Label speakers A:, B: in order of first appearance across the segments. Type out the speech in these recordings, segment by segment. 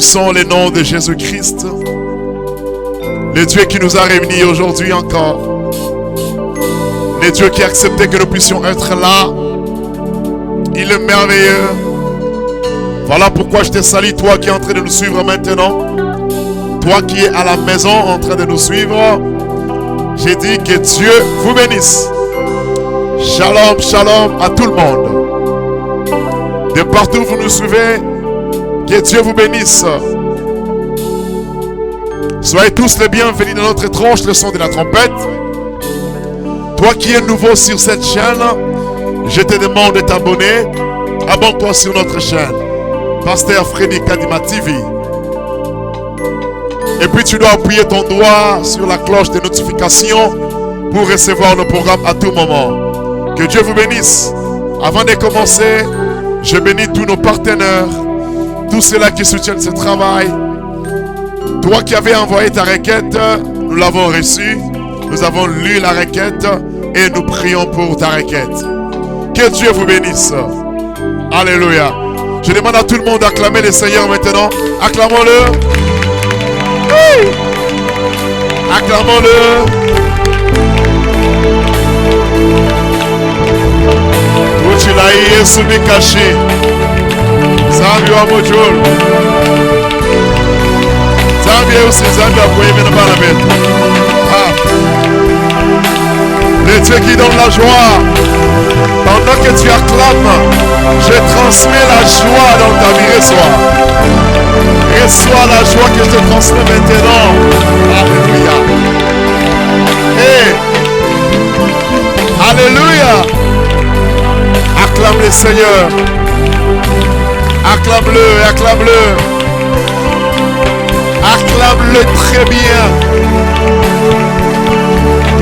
A: bénissons le nom de Jésus-Christ, le Dieu qui nous a réunis aujourd'hui encore, le Dieu qui a accepté que nous puissions être là. Il est merveilleux. Voilà pourquoi je te salue, toi qui es en train de nous suivre maintenant, toi qui es à la maison en train de nous suivre. J'ai dit que Dieu vous bénisse. Shalom, shalom à tout le monde. De partout où vous nous suivez, que Dieu vous bénisse. Soyez tous les bienvenus dans notre tranche, le son de la trompette. Toi qui es nouveau sur cette chaîne, je te demande de t'abonner. Abonne-toi sur notre chaîne, Pasteur Freddy Kadima TV. Et puis tu dois appuyer ton doigt sur la cloche de notification pour recevoir nos programmes à tout moment. Que Dieu vous bénisse. Avant de commencer, je bénis tous nos partenaires, tous ceux-là qui soutiennent ce travail. Toi qui avais envoyé ta requête, nous l'avons reçue. Nous avons lu la requête et nous prions pour ta requête. Que Dieu vous bénisse. Alléluia. Je demande à tout le monde d'acclamer le Seigneur maintenant. Acclamons-le. Oui. Acclamons-le. Uchilaïe Subikashi. Zambi wa mojol. Zambi aussi, Zambi a pouillé maintenant par la bête. Le Dieu qui donne la joie. Pendant que tu acclames, je transmets la joie dans ta vie. Reçois. Reçois la joie que je te transmets maintenant. Alléluia. Hey. Alléluia. Acclame le Seigneur. Acclame-le, acclame-le. Acclame-le très bien.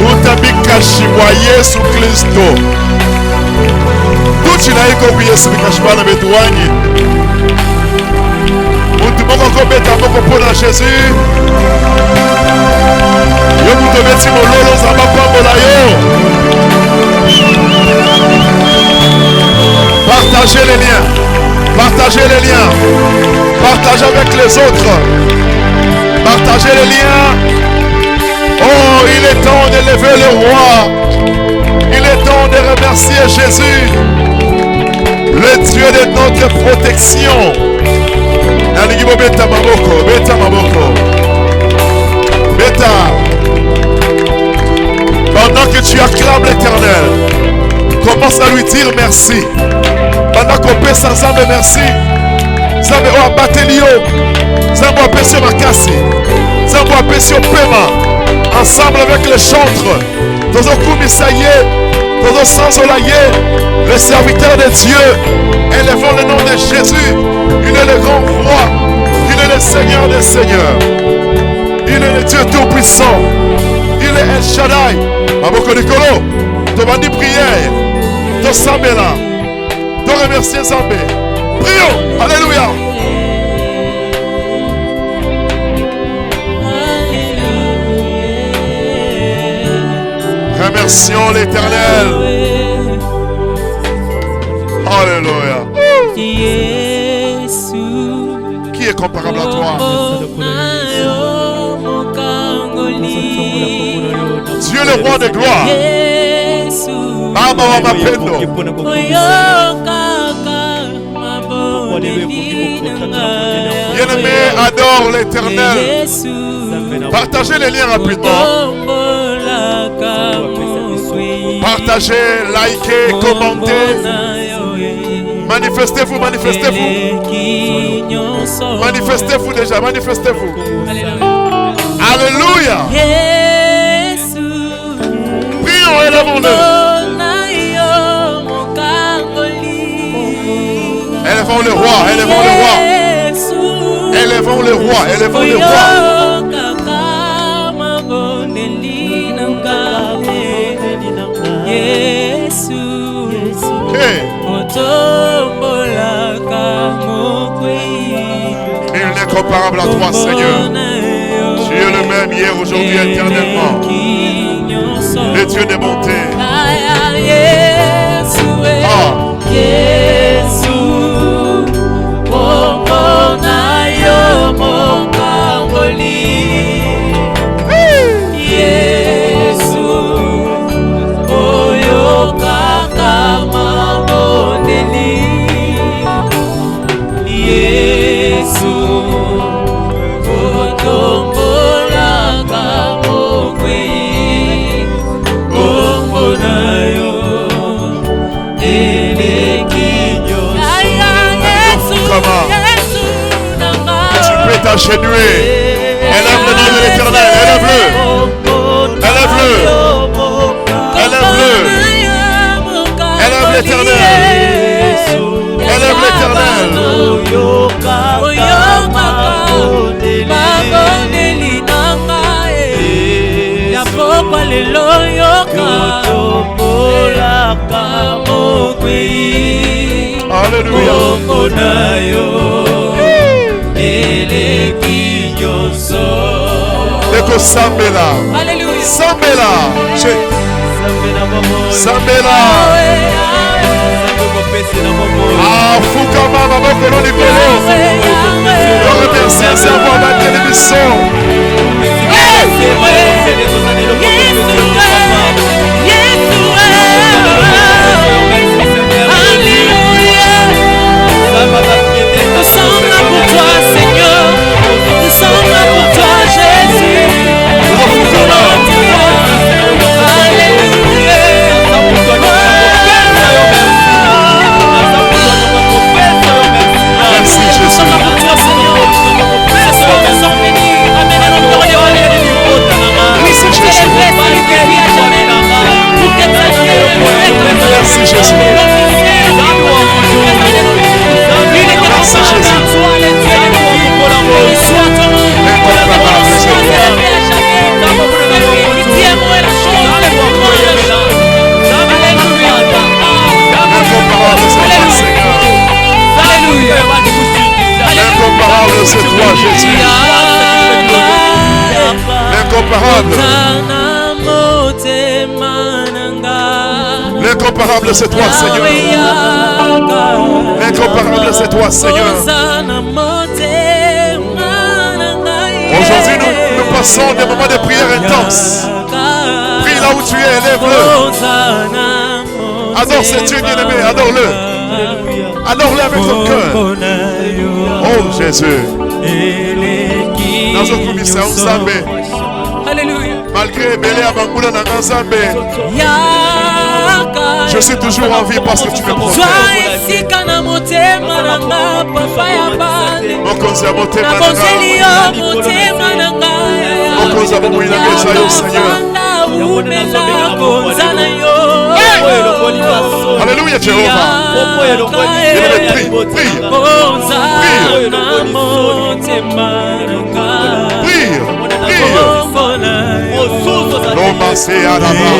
A: Utabikashiwa Yesu Kristo. Tuchinaiko ku Yesu bikashibana betuwanyi. Muntu moko kobeta moko pona Jésus. Yo muto beti mololo za mapambola yo. Partagez les liens. Partagez les liens. Partagez avec les autres. Partagez les liens. Oh, il est temps d'élever le roi. Il est temps de remercier Jésus, le Dieu de notre protection. Beta maboko, beta maboko. Beta. Pendant que tu acclames l'Éternel, commence à lui dire merci. Pendant qu'on peut sans âme merci. Zambe o abatelio. Zambe o apesio makasi. Zambe o apesio pema. Ensemble avec les chantres, dans un coup misaillé, dans un sens olaillé, le serviteur de Dieu, élevons le nom de Jésus. Il est le grand roi, il est le Seigneur des seigneurs, il est le Dieu tout-puissant, il est El Shaddai. Maboko Nikolo, te bandi prière, te sambela, te remercier Zambé. Prions, alléluia. Remercions l'Éternel. Alléluia. Qui est comparable à toi? Dieu le roi de gloire. Baba wa mapendo. Bien-aimé, adore l'Éternel. Partagez les liens rapidement. Partagez, likez, commentez. Manifestez-vous, manifestez-vous. Manifestez-vous déjà, manifestez-vous. Alléluia. Prions, élevons-le. Élevons le roi, élevons le roi. Élevons le roi, élevons le roi. Hey. Il n'est comparable à toi, Seigneur. Tu es le même hier, aujourd'hui, éternellement. Le Dieu des bontés. Ah. déchaîner. Élève le nom de l'Éternel. Élève-le. Élève-le. Élève-le. Élève l'Éternel. Élève l'Éternel. Alléluia. Eko sambela.
B: Alléluia.
A: Sambela. Sambela. Fuka mama bokolo likolo. Remercie sa voix la télévision.
B: Nous sommes là pour toi, Seigneur. Nous sommes là pour toi, Jésus. Alléluia.
A: Merci Jésus.
B: Nous sommes là pour toi, Seigneur. Nous sommes bénis. Amen.
A: Merci Jésus. Merci Jésus. L'incomparable c'est toi Jésus. L'incomparable. L'incomparable c'est toi Seigneur. L'incomparable c'est toi Seigneur. Aujourd'hui nous passons des moments de prière intenses. Prie là où tu es, élève-le. Adore ce Dieu bien-aimé, adore-le. Adore-le avec ton cœur. Oh Jésus.
B: Alléluia.
A: Malgré Belé Abangula Nanganzambe, je suis toujours en vie parce que tu me protèges. Alléluia Jéhovah. Prie, prie. Prie. Loma se adaba.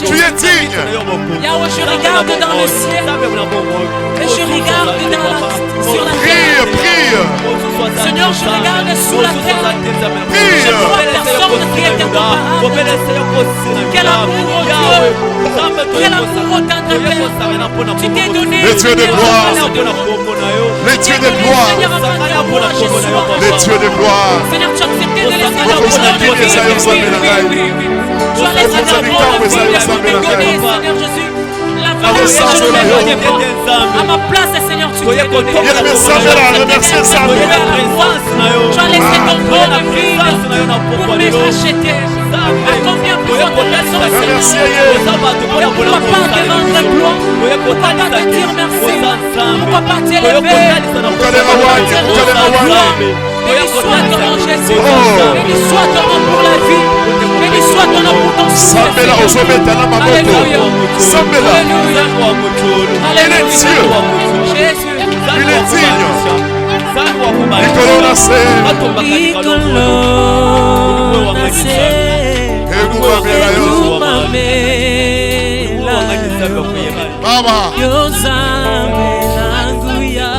A: Tu es digne.
B: Yahweh, je regarde dans le ciel et je regarde sur la terre.
A: Prie.
B: Seigneur, je regarde sous la terre.
A: Prie.
B: Je ne vois personne. sorte qui est incomparable. Quel amour, oh Dieu. Quel amour, oh tendre Père. Tu t'es donné.
A: Les dieux de gloire. Les dieux de gloire. Les dieux de gloire.
B: Seigneur, tu as accepté de laisser ton nom. Tu as laissé ton nom, Seigneur Jésus. La valeur que je ne vais pas à ma place, Seigneur, tu t'es donné. Tu as laissé ton nom de vie pour me racheter. À combien plusieurs de personnes, Seigneur, pour papa te rendre gloire, pour papa te dire merci, pour papa t'élever, pour papa te rendre gloire. Béni soit ton nom, Jésus. Béni soit ton nom pour la vie. Béni soit ton nom pour ton souffle. Alléluia. Alléluia. Jésus.
A: Il est digne.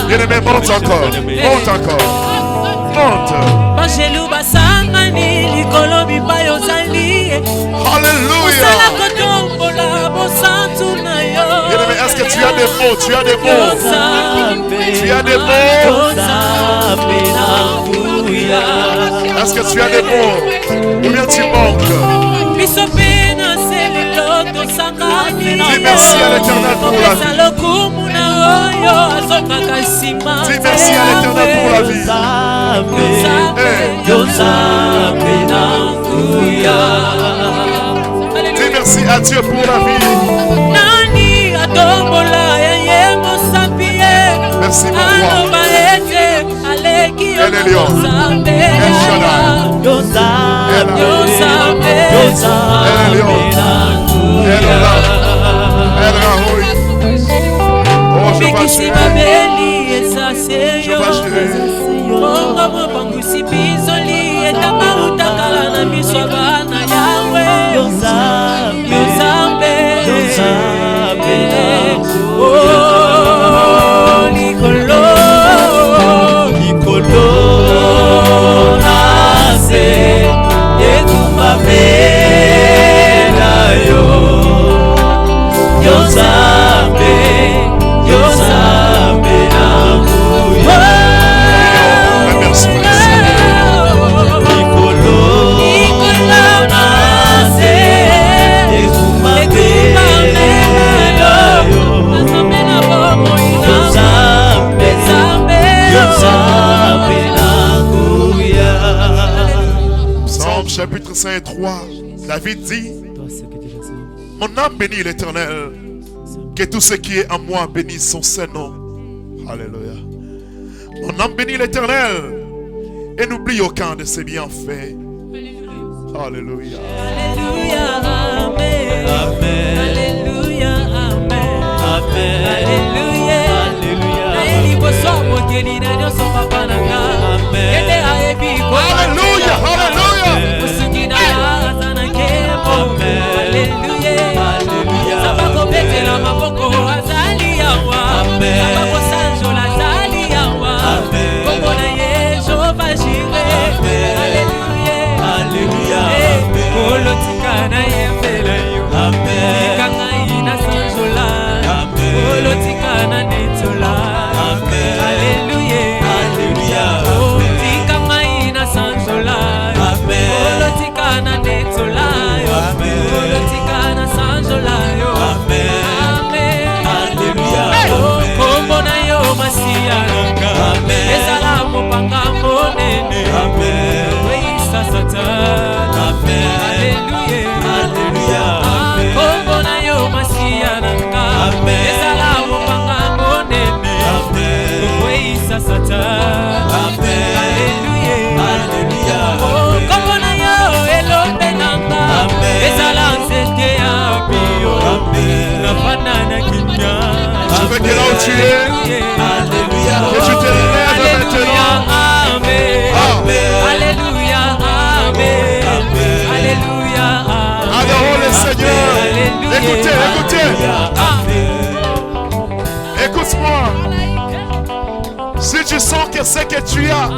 A: Bien-aimé, monte encore. Monte encore. Alléluia. Bien-aimé, est-ce que tu as des mots? Tu as des mots? Tu as des mots? Est-ce que tu as des mots? Ou bien tu manques? Dis merci à l'Éternel pour la vie. Dis merci à l'Éternel pour la vie. Dis merci à Dieu pour la vie. Merci mon roi. El Elyon. El Shaddai. El Elyon. El Olam. El Rahoui. Oh, je vais gérer. Je vais gérer. Chapitre 5, 3, David dit: mon âme bénit l'Éternel, que tout ce qui est en moi bénisse son Saint-Nom. Alléluia. Mon âme bénit l'Éternel et n'oublie aucun de ses bienfaits. Alléluia.
B: Alléluia. Amen. Amen. Alléluia. Amen. Amen. Alléluia. Alléluia.
A: Je veux que là où tu es, que tu te lèves maintenant.
B: Alléluia. Amen. Alléluia.
A: Adorons le Seigneur. Écoutez. Écoute-moi. Si tu sens que ce que tu as,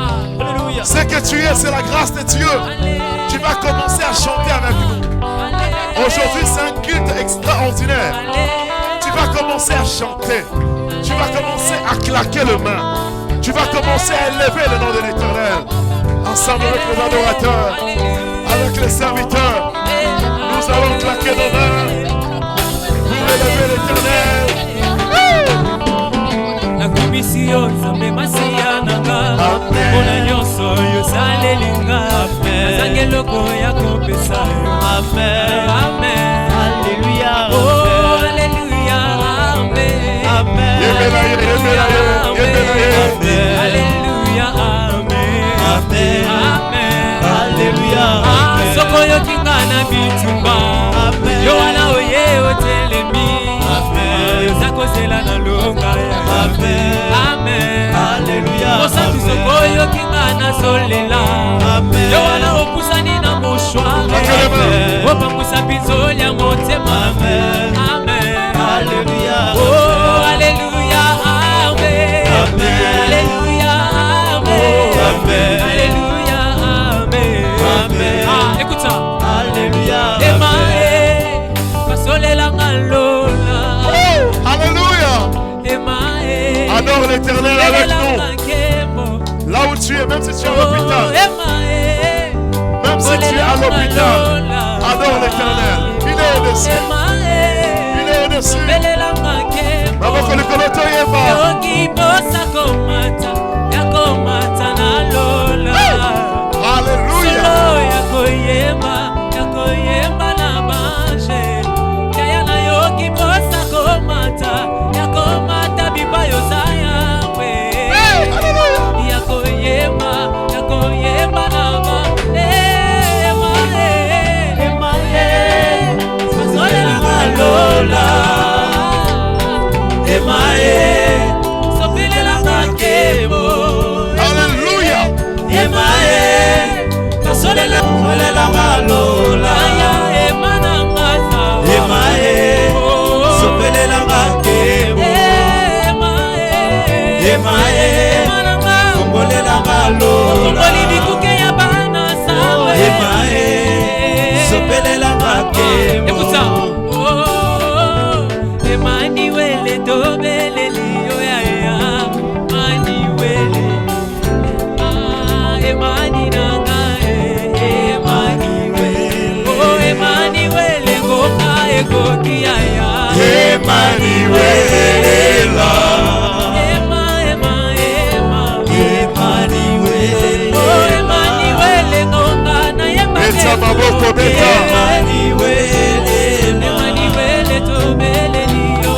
A: ce que tu es, c'est la grâce de Dieu. Tu vas commencer à chanter avec nous. Aujourd'hui, c'est un culte extraordinaire. Tu vas commencer à chanter. Tu vas commencer à claquer les mains. Tu vas commencer à élever le nom de l'Éternel. Ensemble avec les adorateurs, avec les serviteurs, nous allons claquer nos mains pour élever l'Éternel.
B: La commission Nzambe masiya nanga mpona nyonso yo salelinga nazangi eloko ya kopesa yo. Amen. Amen. Alléluia. Oh, Alléluia. Amen. Amen. Alléluia. Amen. Amen. Amen. Alléluia. Soko yo kinga na bitumba yo wana oye otelemi yo zakozela na longa ya. Amen. Amen. Alléluia. Mosantu soko yo kinga na solela yo wana opusani na moshware opangusa pinzoli ya motema. Amen. Amen. Alléluia. Oh, Alléluia. Amen. Amen. Alléluia. Amen. Amen. Alléluia. Amen. Amen. Ah, écoute ça. Alléluia. Emae pasolela ngalola.
A: Alléluia.
B: Emae
A: adore l'Éternel avec nous. Là où tu es, même si tu es à l'hôpital. Même si tu es à l'hôpital, adore l'Éternel. Il est au-dessus. Il est au-dessus. Maboko likoloto yeba. Alléluia.
B: Écoute ça. Oh, Emmanuel tobeleli oya ya Emmanuel. Ah, Emmanuel Emmanuel. Oh, Emmanuel ngoka ekoki ya
A: Emmanuel. Maboko beta.
B: Emmanuel tobeleli yo.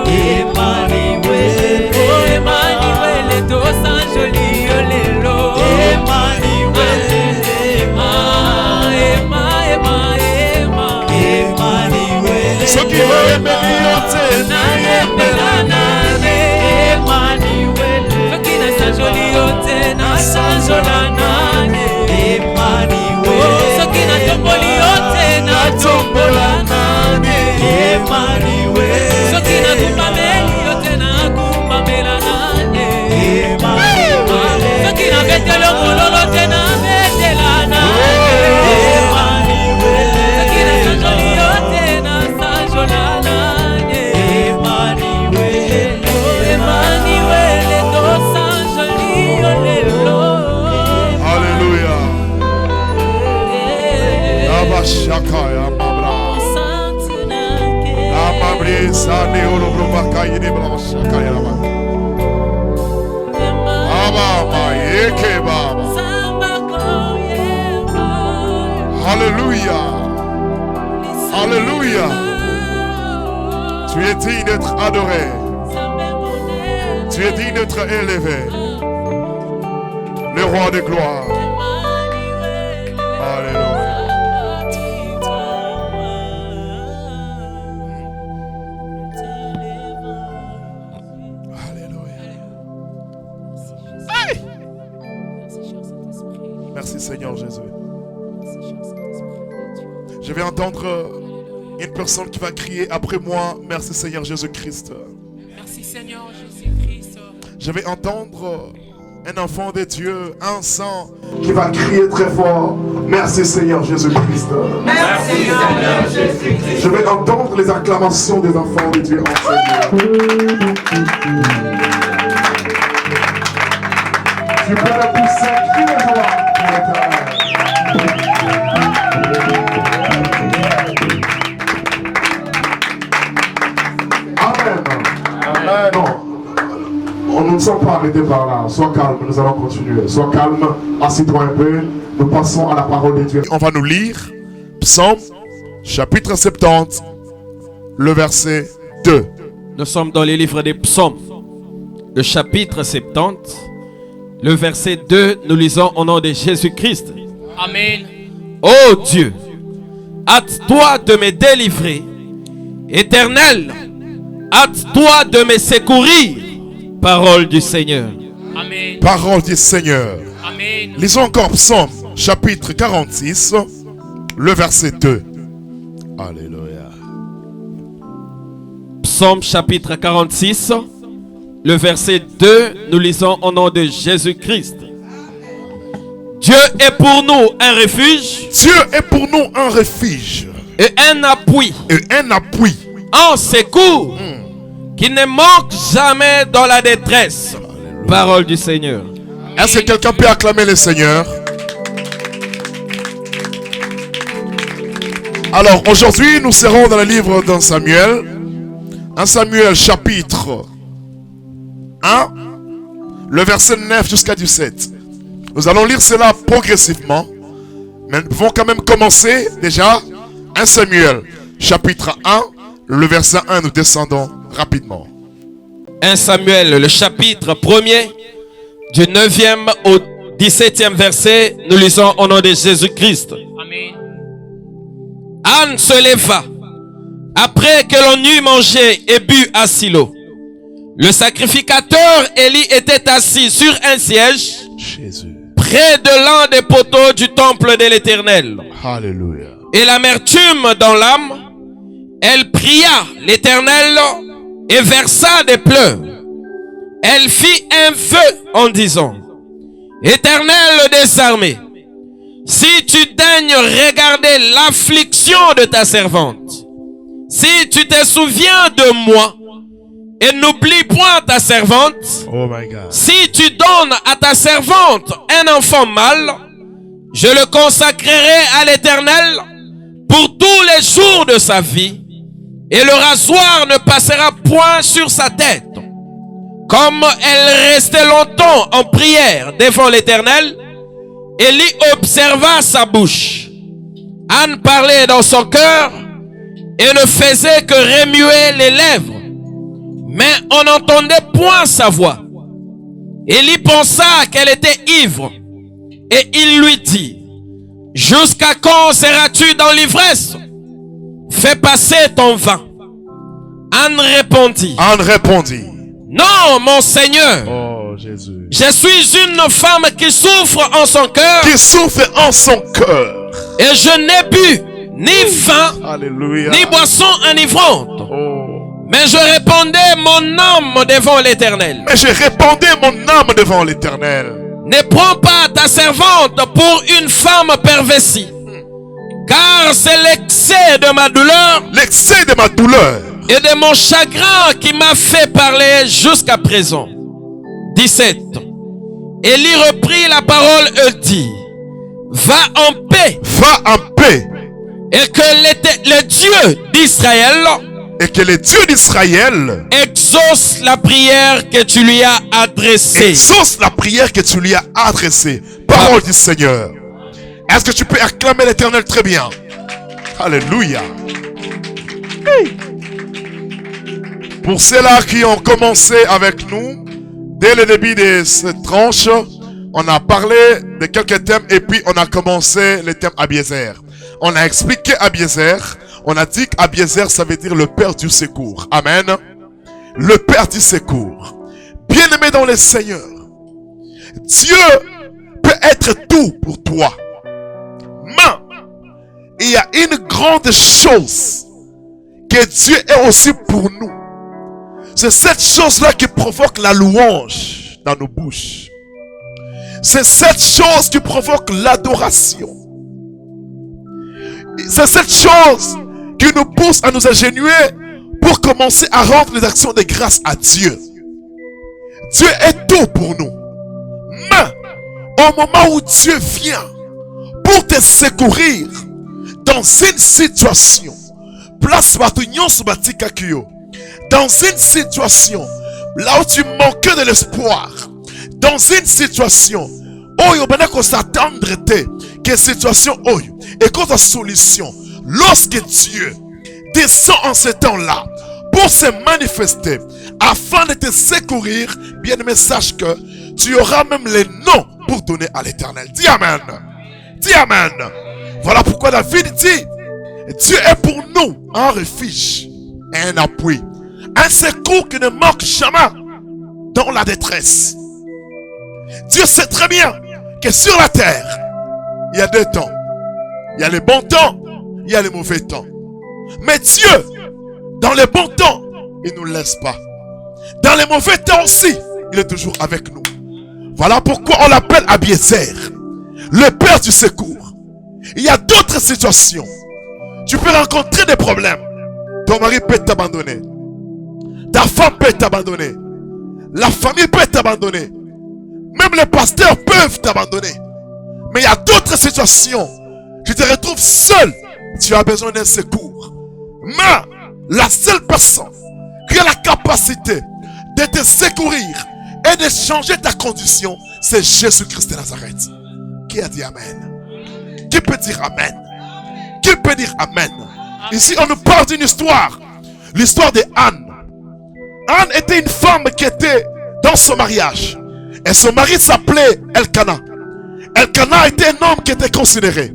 B: Emmanuel. Oh, Emmanuel to sanjoli yo lelo. Emmanuel. Ah, Emmanuel.
A: Soki ho emeliyote
B: na emelana Emmanuel. Soki na sanjoli yote na sanjola nane. Emmanuel. Soki na tomboli yote na tombola nane. Emmanuel. Soki na kumbameli yote na kumbamela nane. Emmanuel. Soki na betelo mololo te na betela nane. Emmanuel. Soki na sanjoli yote na sanjola nane. Emmanuel. Emmanuel to sanjoli yo lelo.
A: Alléluia. Abashaka ya mabra. Amabri sane olobroba kayini blashaka ya ba. Aba ma yeke baba. Alléluia. Alléluia. Tu es digne d'être adoré. Tu es digne d'être élevé. Le roi de gloire. Alléluia. Merci Seigneur Jésus. Je vais entendre une personne qui va crier après moi, merci Seigneur Jésus-Christ.
B: Merci Seigneur Jésus-Christ.
A: Je vais entendre Un enfant de Dieu, un sang qui va crier très fort. Merci Seigneur Jésus-Christ.
C: Merci Seigneur Jésus-Christ.
A: Je vais entendre les acclamations des enfants de Dieu en Seigneur. Tu peux le pousser, crie de joie pour l'Éternel. Amen. Amen. Non. Nous ne sommes pas arrêtés par là. Sois calme, nous allons continuer. Sois calme, assis-toi un peu. Nous passons à la parole de Dieu. On va nous lire Psaume, chapitre 70, le verset 2.
B: Nous sommes dans les livres des Psaumes, le chapitre 70, le verset 2. Nous lisons au nom de Jésus-Christ.
C: Amen.
B: Ô Dieu, hâte-toi de me délivrer. Éternel, hâte-toi de me secourir. Parole du Seigneur.
C: Amen.
A: Parole du Seigneur.
C: Amen.
A: Lisons encore Psaume, chapitre 46, le verset 2. Alléluia.
B: Psaume chapitre 46, le verset 2. Nous lisons au nom de Jésus-Christ. Dieu est pour nous un refuge.
A: Dieu est pour nous un refuge.
B: Et un appui.
A: Et un appui.
B: Un secours. Qui ne manque jamais dans la détresse. Parole du Seigneur.
A: Est-ce que quelqu'un peut acclamer le Seigneur? Alors aujourd'hui nous serons dans le livre d'un Samuel. Un Samuel chapitre 1, le verset 9 jusqu'à 17. Nous allons lire cela progressivement. Mais nous pouvons quand même commencer déjà. Un Samuel chapitre 1, le verset 1, nous descendons rapidement.
B: 1 Samuel, le chapitre 1er, du 9e au 17e verset, nous lisons au nom de Jésus-Christ.
C: Amen.
B: Anne se leva, après que l'on eut mangé et bu à Silo. Le sacrificateur Élie était assis sur un siège,
A: Jésus.
B: près de l'un des poteaux du temple de l'Éternel.
A: Alléluia.
B: Et l'amertume dans l'âme, elle pria l'Éternel et versa des pleurs. Elle fit un vœu en disant: Éternel des armées, si tu daignes regarder l'affliction de ta servante, si tu te souviens de moi et n'oublie point ta servante,
A: Oh my God.
B: si tu donnes à ta servante un enfant mâle, je le consacrerai à l'Éternel pour tous les jours de sa vie, et le rasoir ne passera point sur sa tête. Comme elle restait longtemps en prière devant l'Éternel, Élie observa sa bouche. Anne parlait dans son cœur et ne faisait que remuer les lèvres, mais on n'entendait point sa voix. Élie pensa qu'elle était ivre et il lui dit: Jusqu'à quand seras-tu dans l'ivresse? Fais passer ton vin. Anne répondit: Non, mon Seigneur.
A: Oh Jésus.
B: Je suis une femme qui souffre en son cœur.
A: Qui souffre en son cœur.
B: Et je n'ai bu ni vin,
A: Alléluia.
B: ni boisson enivrante.
A: Oh.
B: Mais je répandais mon âme devant l'Éternel.
A: Mais j'ai répandu mon âme devant l'Éternel.
B: Ne prends pas ta servante pour une femme perversie, car c'est l'excès de ma douleur.
A: L'excès de ma douleur.
B: Et de mon chagrin qui m'a fait parler jusqu'à présent. 17. Élie reprit la parole et dit: Va en paix.
A: Va en paix.
B: Et que le Dieu d'Israël,
A: et que le Dieu d'Israël
B: exauce la prière que tu lui as adressée.
A: Exauce la prière que tu lui as adressée. Parole du Seigneur. Est-ce que tu peux acclamer l'Éternel très bien? Alléluia. Hey. Pour ceux-là qui ont commencé avec nous, dès le début de cette tranche, on a parlé de quelques thèmes et puis on a commencé le thème Abiezer. On a expliqué Abiezer. On a dit qu'Abiezer, ça veut dire le Père du secours. Amen. Le Père du secours. Bien-aimé dans le Seigneur, Dieu peut être tout pour toi. Mais il y a une grande chose que Dieu est aussi pour nous. C'est cette chose-là qui provoque la louange dans nos bouches. C'est cette chose qui provoque l'adoration. C'est cette chose qui nous pousse à nous agenouiller pour commencer à rendre les actions de grâce à Dieu. Dieu est tout pour nous. Mais au moment où Dieu vient pour te secourir dans une situation, dans une situation là où tu manquais de l'espoir, dans une situation où il faut s'attendre que situation et que ta solution, lorsque Dieu descend en ce temps-là pour se manifester afin de te secourir, bien aimé, sache que tu auras même les noms pour donner à l'Éternel. Dis Amen. Dis Amen. Voilà pourquoi David dit, Dieu est pour nous un refuge et un appui, un secours qui ne manque jamais dans la détresse. Dieu sait très bien que sur la terre, il y a deux temps. Il y a les bons temps, il y a les mauvais temps. Mais Dieu, dans les bons temps, il ne nous laisse pas. Dans les mauvais temps aussi, il est toujours avec nous. Voilà pourquoi on l'appelle Abiezer, le Père du secours. Il y a d'autres situations. Tu peux rencontrer des problèmes. Ton mari peut t'abandonner. Ta femme peut t'abandonner. La famille peut t'abandonner. Même les pasteurs peuvent t'abandonner. Mais il y a d'autres situations. Tu te retrouves seul. Tu as besoin d'un secours. Mais la seule personne qui a la capacité de te secourir et de changer ta condition, c'est Jésus-Christ de Nazareth. Qui a dit Amen? Qui peut dire Amen? Qui peut dire Amen? Ici, on nous parle d'une histoire. L'histoire de Anne. Anne était une femme qui était dans son mariage. Et son mari s'appelait Elkana. Elkana était un homme qui était considéré.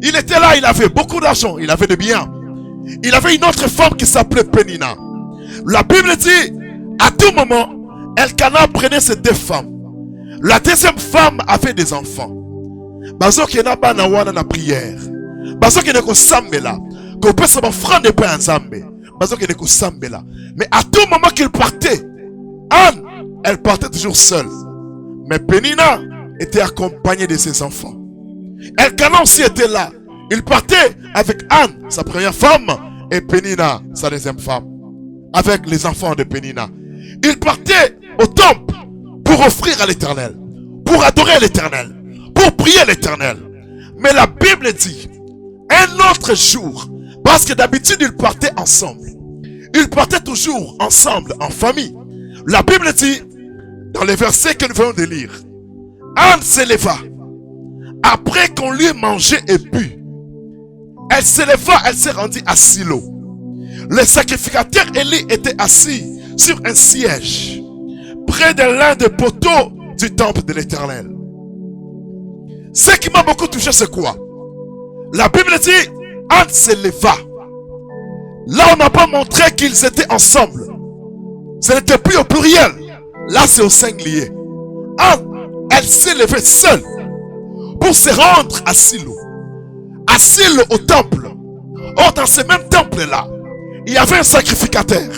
A: Il était là, il avait beaucoup d'argent, il avait des biens. Il avait une autre femme qui s'appelait Pénina. La Bible dit, à tout moment, Elkana prenait ces deux femmes. La deuxième femme avait des enfants. Bazo qui n'a pas na prière. Bazo qui n'est que sambela. Qu'on peut se offrir pas en zambé. Bazo qui n'est que sambela. Mais à tout moment qu'il partait, Anne, elle partait toujours seule. Mais Pénina était accompagnée de ses enfants. Elkana aussi était là. Il partait avec Anne, sa première femme, et Pénina, sa deuxième femme, avec les enfants de Pénina. Il partait au temple pour offrir à l'Éternel, pour adorer l'Éternel, pour prier l'Éternel. Mais la Bible dit, un autre jour, parce que d'habitude ils partaient ensemble. Ils partaient toujours ensemble, en famille. La Bible dit, dans les versets que nous venons de lire, Anne s'éleva. Après qu'on lui ait mangé et bu, elle s'éleva, elle s'est rendue à Silo. Le sacrificateur Élie était assis sur un siège, près de l'un des poteaux du temple de l'Éternel. Ce qui m'a beaucoup touché, c'est quoi? La Bible dit, Anne s'éleva. Là, on n'a pas montré qu'ils étaient ensemble. Ce n'était plus au pluriel. Là, c'est au singulier. Anne, elle s'est levée seule pour se rendre à Silo. À Silo, au temple. Or, dans ce même temple-là, il y avait un sacrificateur.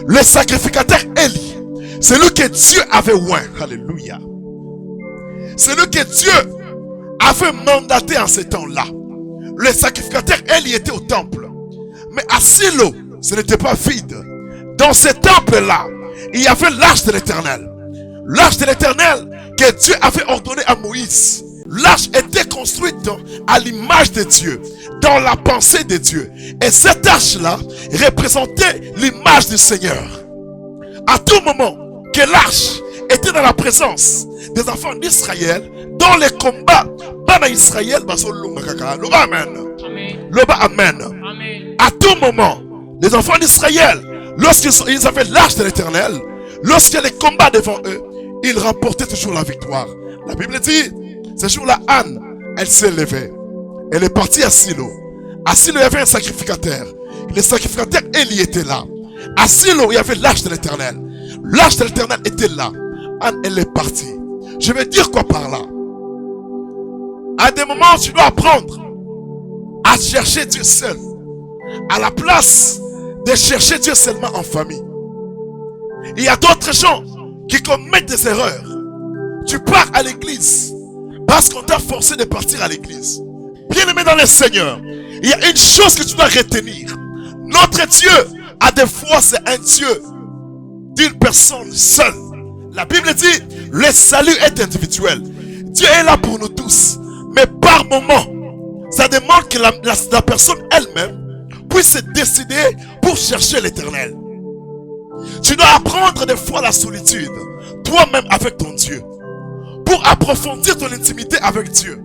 A: Le sacrificateur Élie. Celui que Dieu avait oint. Alléluia. Celui que Dieu avait mandaté en ce temps-là. Le sacrificateur Élie était au temple. Mais à Silo, ce n'était pas vide. Dans ce temple-là, il y avait l'arche de l'Éternel. L'arche de l'Éternel que Dieu avait ordonné à Moïse. L'arche était construite à l'image de Dieu, dans la pensée de Dieu. Et cette arche-là représentait l'image du Seigneur. À tout moment que l'arche était dans la présence des enfants d'Israël, dans les combats, pas dans Israël, Amen. À tout moment, les enfants d'Israël, lorsqu'ils avaient l'arche de l'Éternel, lorsqu'il y a les combats devant eux, ils remportaient toujours la victoire. La Bible dit, ce jour-là, Anne, elle s'est levée. Elle est partie à Silo. À Silo, il y avait un sacrificateur. Le sacrificateur Élie était là. À Silo, il y avait l'arche de l'Éternel. L'arche de l'Éternel était là. Anne, elle est partie. Je vais dire quoi par là? À des moments, tu dois apprendre à chercher Dieu seul. À la place de chercher Dieu seulement en famille. Il y a d'autres gens qui commettent des erreurs. Tu pars à l'église parce qu'on t'a forcé de partir à l'église. Bien-aimé dans le Seigneur, il y a une chose que tu dois retenir. Notre Dieu, à des fois, c'est un Dieu d'une personne seule. La Bible dit, le salut est individuel. Dieu est là pour nous tous. Mais par moment, ça demande que la personne elle-même puisse se décider pour chercher l'Éternel. Tu dois apprendre des fois la solitude, toi-même avec ton Dieu, pour approfondir ton intimité avec Dieu,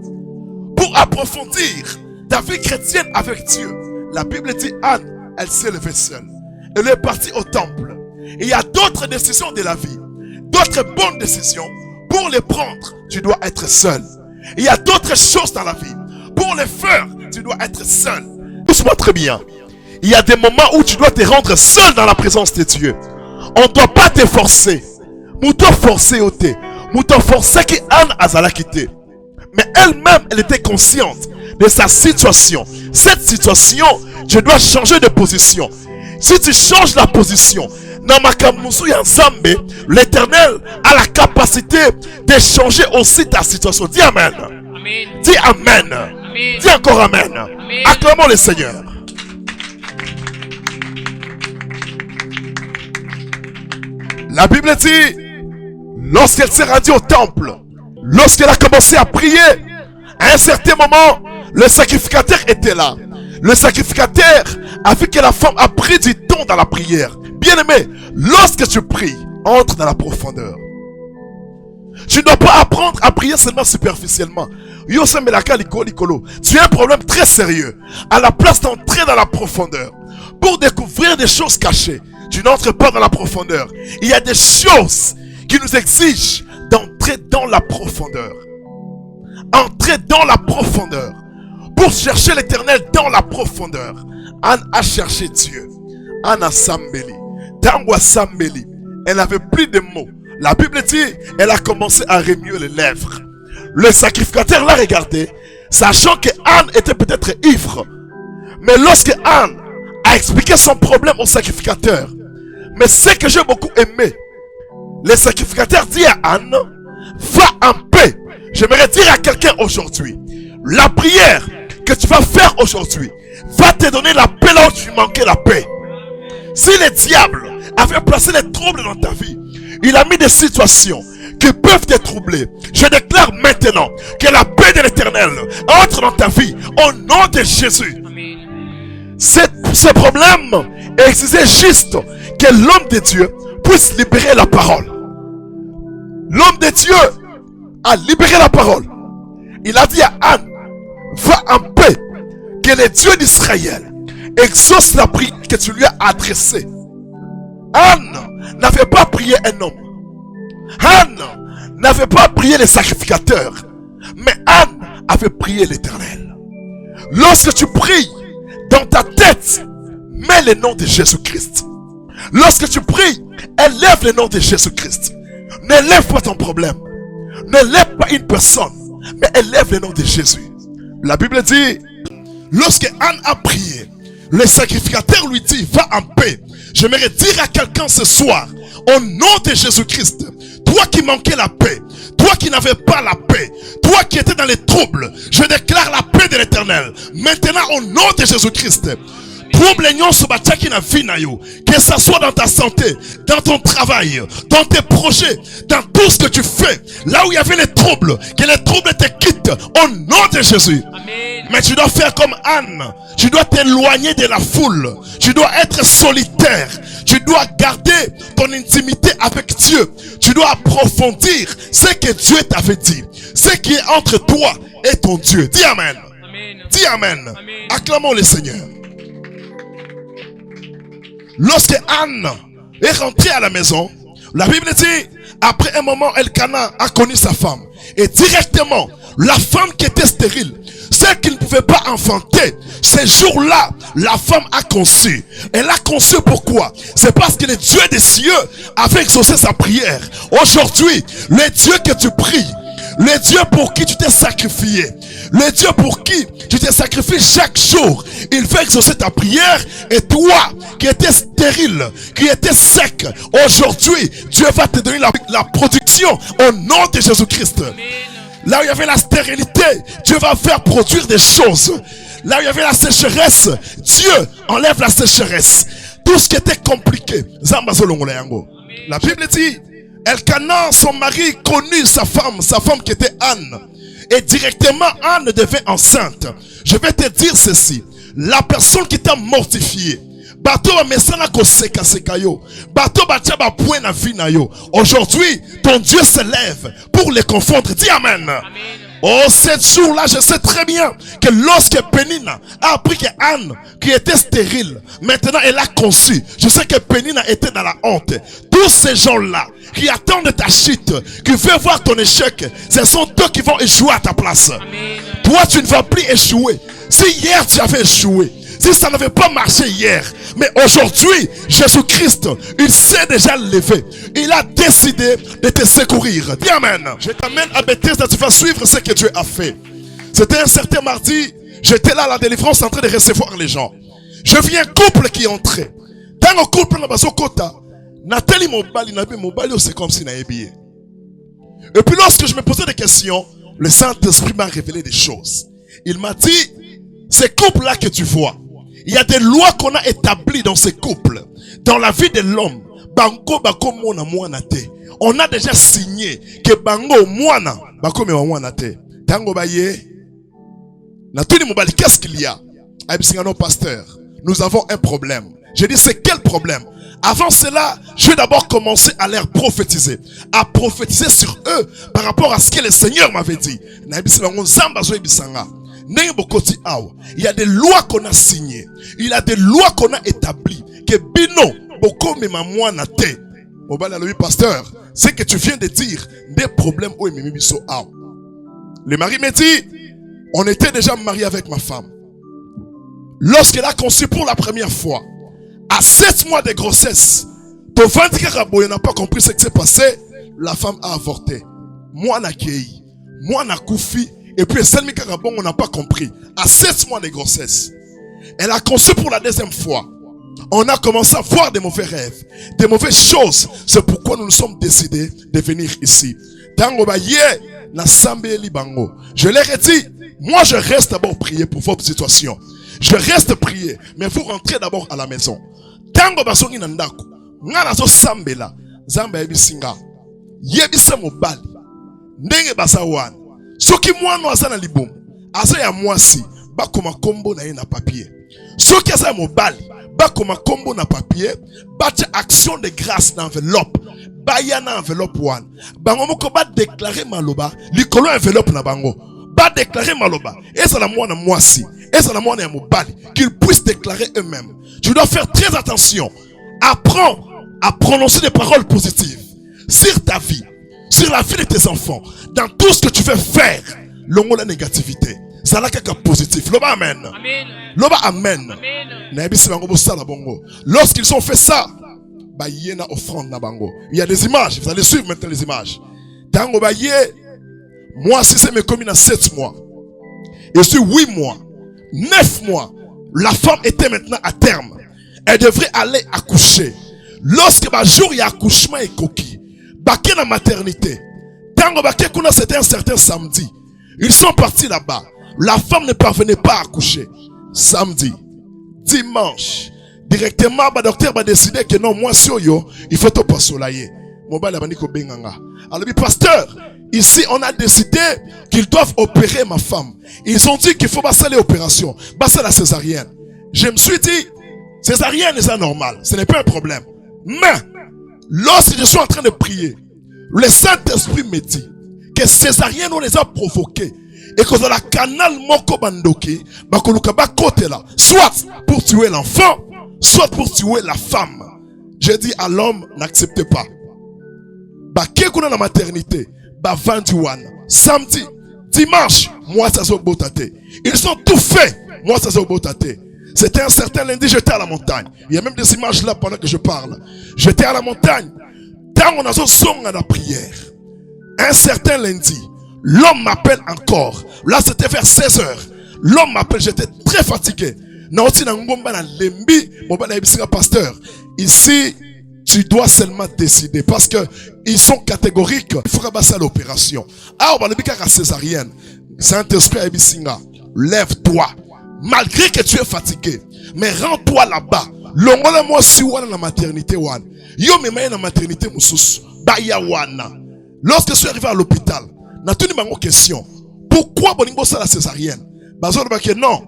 A: pour approfondir ta vie chrétienne avec Dieu. La Bible dit, Anne, elle s'est levée seule. Elle est partie au temple. Et il y a d'autres décisions de la vie, d'autres bonnes décisions. Pour les prendre, tu dois être seul. Il y a d'autres choses dans la vie. Pour les faire, tu dois être seul. Pousse-moi très bien. Il y a des moments où tu dois te rendre seul dans la présence de Dieu. On ne doit pas te forcer. Nous doit forcer au thé. Nous doit forcer que Anne a quitté. Mais elle-même, elle était consciente de sa situation. Cette situation, tu dois changer de position. Si tu changes la position, l'Éternel a la capacité de changer aussi ta situation. Dis Amen.
C: Amen.
A: Dis Amen.
C: Amen.
A: Dis encore Amen.
C: Amen.
A: Acclamons le Seigneur. La Bible dit, lorsqu'elle s'est rendue au temple, lorsqu'elle a commencé à prier, à un certain moment, le sacrificateur était là. Le sacrificateur a vu que la femme a pris du temps dans la prière. Bien-aimé, lorsque tu pries, entre dans la profondeur. Tu ne dois pas apprendre à prier seulement superficiellement. Tu as un problème très sérieux. À la place d'entrer dans la profondeur, pour découvrir des choses cachées, tu n'entres pas dans la profondeur. Il y a des choses qui nous exigent d'entrer dans la profondeur. Entrer dans la profondeur. Pour chercher l'Éternel dans la profondeur. Anne a cherché Dieu. Anne a Sambeli. Tangwa Sambeli. Elle n'avait plus de mots. La Bible dit, elle a commencé à remuer les lèvres. Le sacrificateur l'a regardé, sachant que Anne était peut-être ivre. Mais lorsque Anne a expliqué son problème au sacrificateur, mais ce que j'ai beaucoup aimé, le sacrificateur dit à Anne, va en paix. J'aimerais dire à quelqu'un aujourd'hui, la prière que tu vas faire aujourd'hui va te donner la paix là où tu manquais la paix. Si le diable avait placé les troubles dans ta vie, il a mis des situations qui peuvent te troubler. Je déclare maintenant que la paix de l'Éternel entre dans ta vie au nom de Jésus. Ce problème exigeait juste que l'homme de Dieu puisse libérer la parole. L'homme de Dieu a libéré la parole. Il a dit à Anne, va en paix, que le Dieu d'Israël exauce la prière que tu lui as adressée. Anne n'avait pas prié un homme. Anne n'avait pas prié les sacrificateurs. Mais Anne avait prié l'Éternel. Lorsque tu pries, dans ta tête, mets le nom de Jésus-Christ. Lorsque tu pries, élève le nom de Jésus-Christ. N'élève pas ton problème. N'élève pas une personne, mais élève le nom de Jésus. La Bible dit, lorsque Anne a prié, le sacrificateur lui dit, va en paix. J'aimerais dire à quelqu'un ce soir, au nom de Jésus-Christ, toi qui manquais la paix, toi qui n'avais pas la paix, toi qui étais dans les troubles, je déclare la paix de l'Éternel. Maintenant, au nom de Jésus-Christ, que ça soit dans ta santé, dans ton travail, dans tes projets, dans tout ce que tu fais, là où il y avait les troubles, que les troubles te quittent au nom de Jésus.
C: Amen.
A: Mais tu dois faire comme Anne, tu dois t'éloigner de la foule, tu dois être solitaire, tu dois garder ton intimité avec Dieu, tu dois approfondir ce que Dieu t'avait dit, ce qui est entre toi et ton Dieu. Dis Amen.
C: Amen.
A: Dis Amen.
C: Amen.
A: Acclamons le Seigneur. Lorsque Anne est rentrée à la maison, la Bible dit, après un moment, Elkana a connu sa femme. Et directement, la femme qui était stérile, celle qui ne pouvait pas enfanter, ce jour-là, la femme a conçu. Elle a conçu pourquoi? C'est parce que le Dieu des cieux avait exaucé sa prière. Aujourd'hui, le Dieu que tu pries, le Dieu pour qui tu t'es sacrifié, Le Dieu pour qui tu te sacrifies chaque jour, il veut exaucer ta prière. Et toi, qui étais stérile, qui étais sec, aujourd'hui, Dieu va te donner la production au nom de Jésus-Christ. Là où il y avait la stérilité, Dieu va faire produire des choses. Là où il y avait la sécheresse, Dieu enlève la sécheresse. Tout ce qui était compliqué, la Bible dit, Elkanah, son mari, connut sa femme qui était Anne. Et directement, Anne devint enceinte. Je vais te dire ceci. La personne qui t'a mortifié, aujourd'hui, ton Dieu se lève pour les confondre. Dis Amen. Oh, cette jour-là, je sais très bien que lorsque Pénina a appris que Anne, qui était stérile, maintenant elle a conçu. Je sais que Pénina était dans la honte. Tous ces gens-là qui attendent ta chute, qui veulent voir ton échec, ce sont eux qui vont échouer à ta place. Amen. Toi, tu ne vas plus échouer. Si hier tu avais échoué, si ça n'avait pas marché hier, mais aujourd'hui, Jésus-Christ, il s'est déjà levé. Il a décidé de te secourir. Dis Amen. Je t'amène à Bethesda, tu vas suivre ce que Dieu a fait. C'était un certain mardi, j'étais là à la délivrance en train de recevoir les gens. Je vis un couple qui est entré. Dans le couple, Nathalie Mobali, c'est comme si n'avait. Et puis lorsque je me posais des questions, le Saint-Esprit m'a révélé des choses. Il m'a dit, ces couples-là que tu vois, il y a des lois qu'on a établies dans ces couples. Dans la vie de l'homme, on a déjà signé que bango moana bako me moana te. Tango baye. Natuni mobali, qu'est-ce qu'il y a? Non, pasteur, nous avons un problème. J'ai dit, c'est quel problème? Avant cela, je vais d'abord commencer à leur prophétiser. À prophétiser sur eux par rapport à ce que le Seigneur m'avait dit. Il y a des lois qu'on a signées. Il y a des lois qu'on a établies. Que bino, boko me mamouana te. Mobali, pasteur, c'est que tu viens de dire des problèmes où le mari me dit, on était déjà mariés avec ma femme. Lorsqu'elle a conçu pour la première fois, à 7 mois de grossesse, ton ventre n'a pas compris ce qui s'est passé, la femme a avorté. Moi n'a kei, moi n'a koufi, et puis on n'a pas compris. À 7 mois de grossesse, elle a conçu pour la deuxième fois. On a commencé à voir des mauvais rêves, des mauvaises choses. C'est pourquoi nous nous sommes décidés de venir ici. Je leur ai dit, moi je reste d'abord prier pour votre situation. Je reste prier, mais vous rentrez d'abord à la maison. Tango basongi nandako, ngana zo sambela, zamba ebisinga, yebisa mobali, ndenge basawan. Soki mwano azana libom, aza ya mwasi, bakoma kombo na ye na papier. Soki aza mobali, bakoma kombo na papier, bacha action de grâce na enveloppe, baya na enveloppe wan. Bango moko ba déclarer maloba, likolo enveloppe na bango. Ba déclarer maloba, et ça la mwana mwasi, et ça la mwana ya mobali, qu'ils puissent déclarer eux-mêmes. Tu dois faire très attention. Apprends à prononcer des paroles positives sur ta vie, sur la vie de tes enfants, dans tout ce que tu veux faire. L'ongo la négativité. Ça n'a qu'un positif. Loba amen. Loba amen. Lorsqu'ils ont fait ça, il y a une offrande na bango. Il y a des images. Vous allez suivre maintenant les images. Tango baye, moi si c'est mes communes à 7 mois. Et sur 8 mois, 9 mois, la femme était maintenant à terme. Elle devrait aller accoucher. Lorsque jour il y a accouchement et coquille, baké la maternité. Tango baké kuna c'était un certain samedi. Ils sont partis là-bas. La femme ne parvenait pas à accoucher. Samedi, dimanche, directement le docteur va décider que non, moi sur yo, il faut tout pas soleiller. Alors le pasteur, ici on a décidé qu'ils doivent opérer ma femme. Ils ont dit qu'il faut passer l'opération, passer la césarienne. Je me suis dit, césarienne c'est normal, ce n'est pas un problème. Mais, lorsque je suis en train de prier, le Saint-Esprit me dit que césarienne on les a provoqués. Et que dans la canal moko bandoki, soit pour tuer l'enfant, soit pour tuer la femme. J'ai dit à l'homme, n'acceptez pas. Bakekuna la maternité, ba 21, samedi, dimanche, moi ça s'est botate. Ils ont tout fait, moi ça s'est botate. C'était un certain lundi, j'étais à la montagne. Il y a même des images là pendant que je parle. J'étais à la montagne. Tant on a son à la prière. Un certain lundi, L'homme m'appelle encore. Là, c'était vers 16h. L'homme m'appelle, j'étais très fatigué. Pasteur, ici, tu dois seulement décider parce que ils sont catégoriques. Il faut passer à l'opération. Ah, on va le dire à césarienne. Saint-Esprit Abisinga, lève-toi. Malgré que tu es fatigué, mais rends-toi là-bas. Longola moi si wana la maternité wana. Yo me maye na maternité mususu. Baya wana. Lorsque je suis arrivé à l'hôpital, n'a tenu ma question. Pourquoi boningo ça la césarienne? Bazo le non.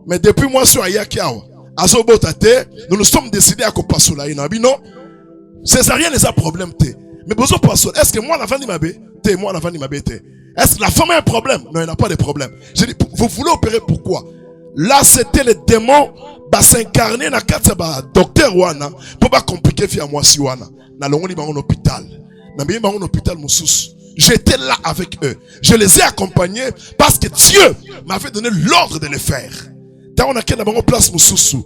A: Mais depuis moi sur Ayakiawa, azo botate, nous nous sommes décidés à couper sur la inabi non. Césarienne n'est pas problème té. Mais besoin pas sur. Est-ce que moi la femme m'abe té moi la femme m'abe té. Est-ce que la femme a un problème? Non, il n'a pas de problème. J'ai dit vous voulez opérer pourquoi? Là c'était le démon ba s'incarner na katsa docteur wana pour pas compliquer via moi si wana. Na longo ni ba en hôpital. Na bi ba en hôpital mususu. J'étais là avec eux. Je les ai accompagnés parce que Dieu m'avait donné l'ordre de les faire. Dans on a qu'à en place mususu.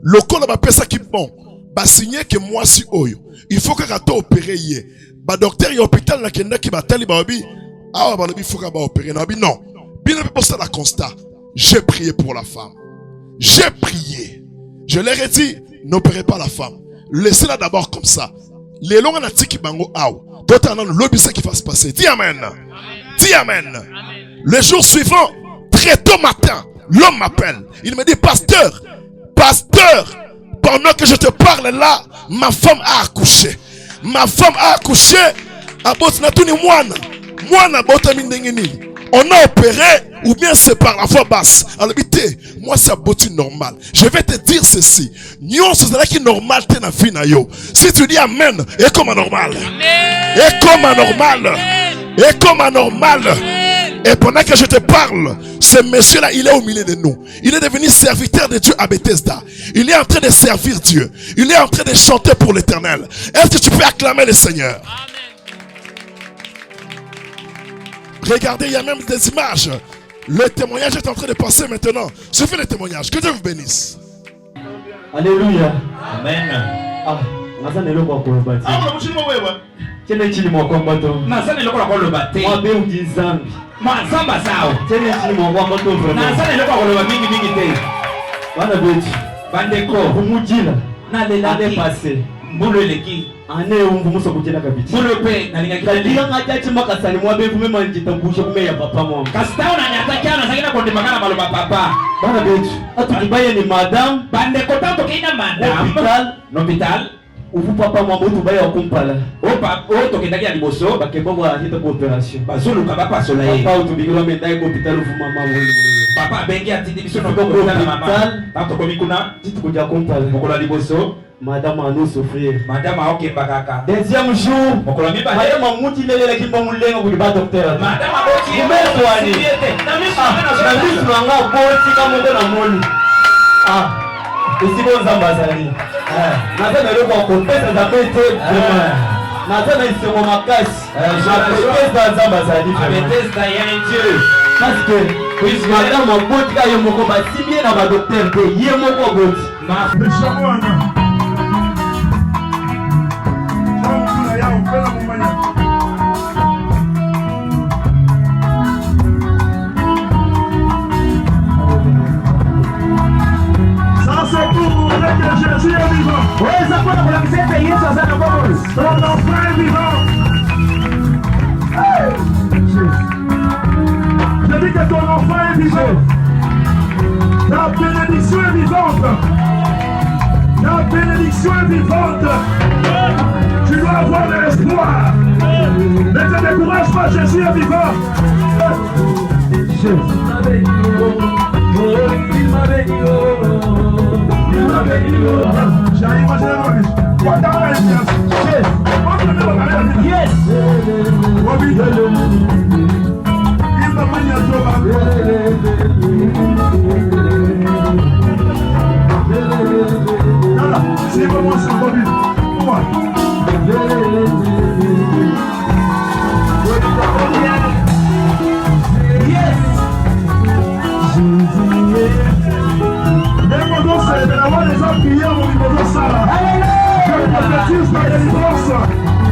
A: Le col ba pesa qui bon. Ba signer que moi si oyo. Il faut que rato opérer yé. Ba docteur y hôpital na kenda ki ba tali ba obi. Ah ba lobi faut ka ba opérer na bi non. Bien pour ça la constat. J'ai prié pour la femme. J'ai prié. Je leur ai dit, n'opérez pas la femme. Laissez-la d'abord comme ça. Les longs na tiki bango aou. D'autres en ont le lobby qui va se passer. Dis amen. Dis amen. Le jour suivant, très tôt matin, l'homme m'appelle. Il me dit, pasteur, pendant que je te parle là, ma femme a accouché. Ma femme a accouché. On a opéré, ou bien c'est par la voie basse. Alors, moi, c'est aboti normal. Je vais te dire ceci. Si tu dis amen, et comme normal. Et comme normal. Et comme normal. Et pendant que je te parle, ce monsieur-là, il est au milieu de nous. Il est devenu serviteur de Dieu à Bethesda. Il est en train de servir Dieu. Il est en train de chanter pour l'Éternel. Est-ce que tu peux acclamer le Seigneur? Regardez, il y a même des images. Le témoignage est en train de passer maintenant. Suivez le témoignage. Que Dieu vous bénisse.
D: Alléluia.
C: Amen.
D: Ah, nazana eloko ko lobati.
C: Ah, mushimo wewe.
D: Kene chini mo kombato.
C: Nazana eloko ko lobati.
D: Mwa be udizambi.
C: Ma zamba sao.
D: Kene chini mo kombato vraiment.
C: Nazana eloko ko lobati mingi te.
D: Bana betu.
C: Bandeko.
D: Kumujila. Na le passé.
C: Mbulu eleki.
D: Ane umbu muso kujena kabiti.
C: Mbulu pe na linga kitali.
D: Ndiyo ngajachi makasani mwa be kumema njitambusha kumeya papa mwa.
C: Kastao na nyataki ana sakina konde makana maloba papa.
D: Bana betu. Atukibaye ni madam.
C: Bandeko tanto kina madam. L'hôpital.
D: Ufu papa mwa mutu baya wakumpala.
C: O tokendaki ya liboso.
D: Bakebo wa hita ko operation.
C: Bazoluka bapa sola ye.
D: Papa utubigiro mendai ko hospital ufu mama wuli.
C: Papa bengi atindi biso no ko mama. Tanto komi kuna.
D: Titu kuja kumpala.
C: Mokola liboso.
D: Madame a nous souffrir.
C: Madame a oke bakaka.
D: Deuxième jour.
C: Mokola mi ba.
D: Maye mamuti lele ki bomulenga ku ba docteur.
C: Madame a oke.
D: Mbeto ani. Na misu nga boti ka mongo na moni. Ah. Isibo nzambazali. Nazana lelo kwa kopesa za pete. Nazana isengo makasi. Kopesa nzambazali.
C: Bethesda ya Dieu.
D: Parce que puisque madame a boti ka yo moko ba sibie na ba docteur te ye moko boti.
C: Ma
A: Jésus est vivant.
D: Oui, ça peut pour la qui s'est payé sur cette parole.
A: Ton enfant est vivant. Je dis que ton enfant est vivant. Ta bénédiction est vivante. Ta bénédiction est vivante. Tu dois avoir de l'espoir. Ne te décourage pas, Jésus est vivant.
D: Jésus m'avait dit, il m'avait dit,
A: j'arrive à gérer.
D: yes.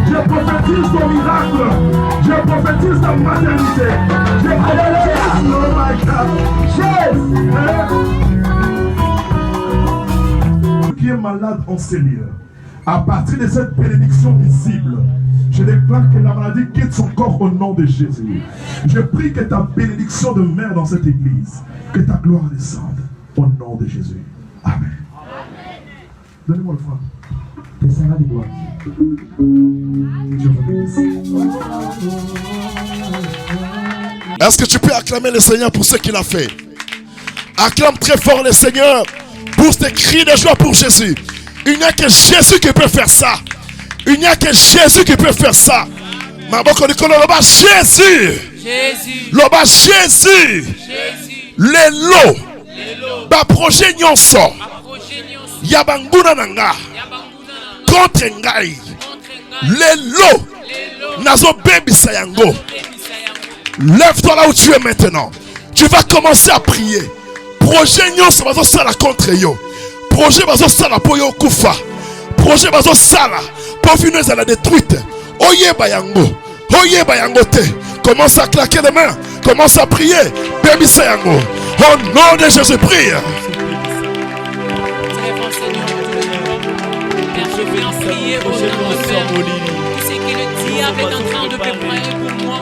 A: Je prophétise ton miracle. Je prophétise ta maternité. Je prophétise, oh my God. Qui est malade en Seigneur, à partir de cette bénédiction visible, je déclare que la maladie quitte son corps au nom de Jésus. Je prie que ta bénédiction demeure dans cette église, que ta gloire descende au nom de Jésus. Amen. Donnez-moi le frère. Est-ce que tu peux acclamer le Seigneur pour ce qu'il a fait? Acclame très fort le Seigneur pour ces cris de joie pour Jésus. Il n'y a que Jésus qui peut faire ça. Il n'y a que Jésus qui peut faire ça. Jésus. Loba Jésus. Les lots. Ba projet nyonso. Yabanguna nanga. Contre ngai. Les lots. Nazo baby sayango. Lève-toi là où tu es maintenant. Tu vas commencer à prier. Projet nyonso bazo sala contre yo. Projet bazo sala po yo kufa. Projet bazo sala pour finir à la détruite. Oye bayango. Oye bayango te. Commence à claquer les mains. Commence à prier. Baby sayango. Au nom de Jésus, prie.
B: Je vais en prier au nom de Père. Tu sais que le diable est en train de préparer pour moi.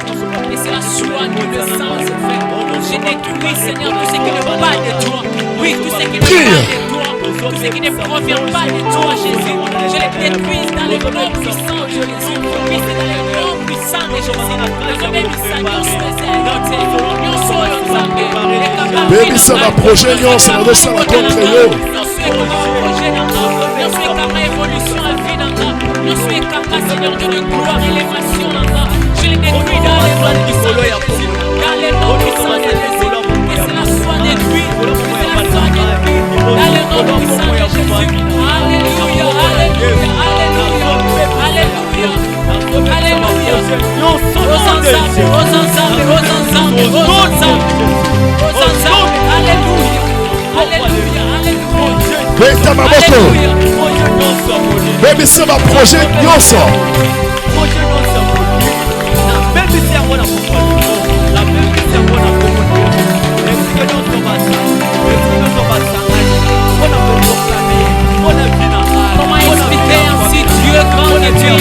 B: Et c'est la soie qui le sang se fait. Je détruis, Seigneur, tout ce qui ne va pas de toi. Oui, tout ce qui ne va pas de toi. Tout ce qui ne provient pas de toi, Jésus. Je les détruis dans le nom puissant de Jésus. Oui, c'est dans le nom puissant de Jésus.
A: Baby, ça va projet, non, ça va ça va contre yo.
B: Je suis capable, Seigneur, de gloire et l'élévation là-bas. Je les détruis dans les noms du sang de Jésus. Dans les noms du sang de Jésus. Que cela soit détruit. Que cela soit détruit. Dans les noms du sang de Jésus. Alléluia, alléluia, alléluia. Alléluia. Alléluia. Aux ensembles, aux ensembles, aux ensembles, aux ensembles. Aux ensembles. Alléluia. Alléluia, alléluia. Alléluia.
A: Baby, c'est ma projet, nyonso.
B: Comment expliquer ainsi Dieu grand et Dieu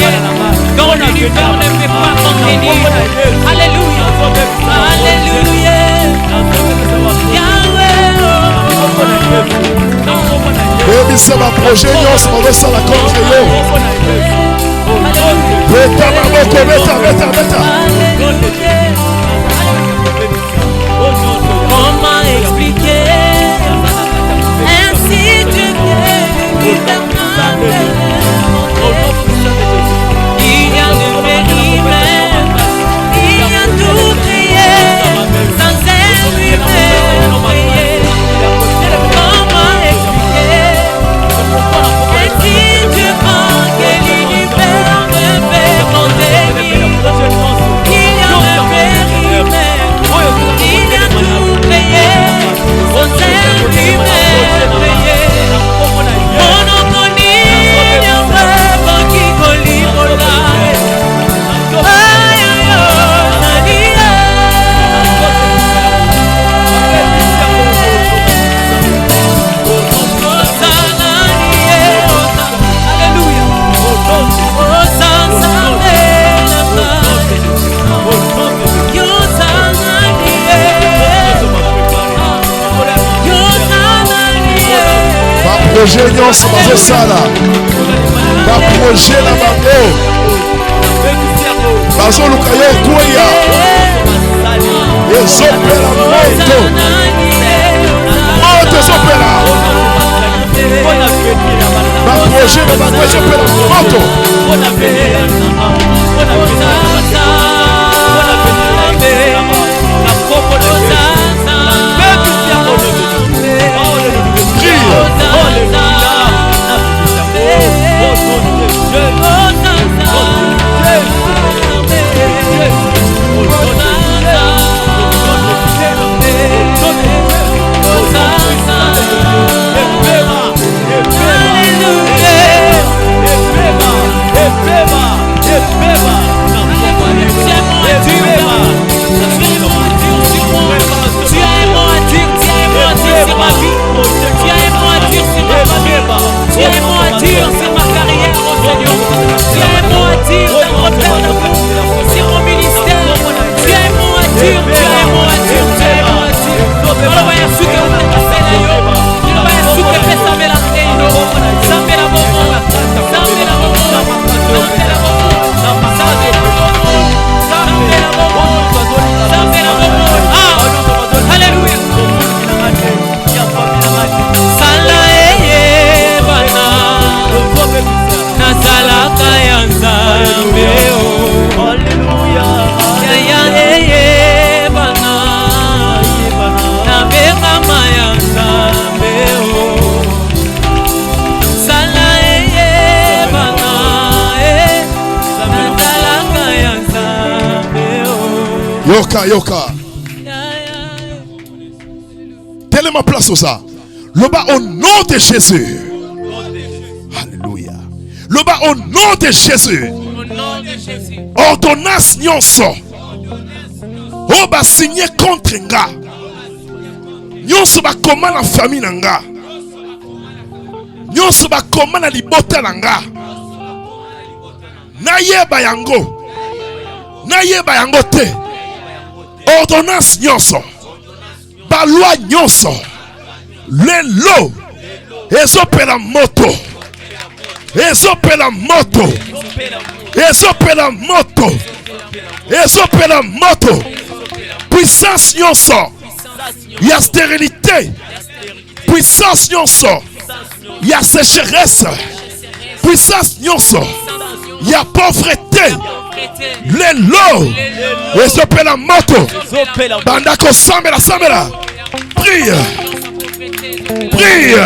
B: quand l'univers ne peut pas contenir? Alléluia. Alléluia.
A: Baby, c'est ma projet, nyonso, on va ça la contre yo. Beta maboko, beta.
B: Comment expliquer ainsi Dieu qui t'aime? Il y a de périmètre, il y a tout crié, sans lui-même prier. Comment expliquer ainsi Dieu prend que l'univers ne peut contenir? Il y a un périmètre, il y a tout payé, sans lui-même prier.
A: Projet nyonso bazosala baprojet na bango bazoluka yo koya ezopela moto ezopela baprojet na bango ezopela moto. Yoka. Quelle est ma place au ça? Le bas au nom de Jésus. Alléluia. Le bas au nom de Jésus. Ordonnance nyonso. O ba signé contre nga. Nyonso ba koma na famille nga. Nyonso ba koma na libota nga. Na yeba yango te. Ordonnance nyonso. Ba loi nyonso. Lelo. Ezopela moto. Puissance nyonso. Ya stérilité. Puissance nyonso. Ya sécheresse. Puissance nyonso. Ya pauvreté. Lelo. Ezopela moto. Bandako sambela. Prie. Prie.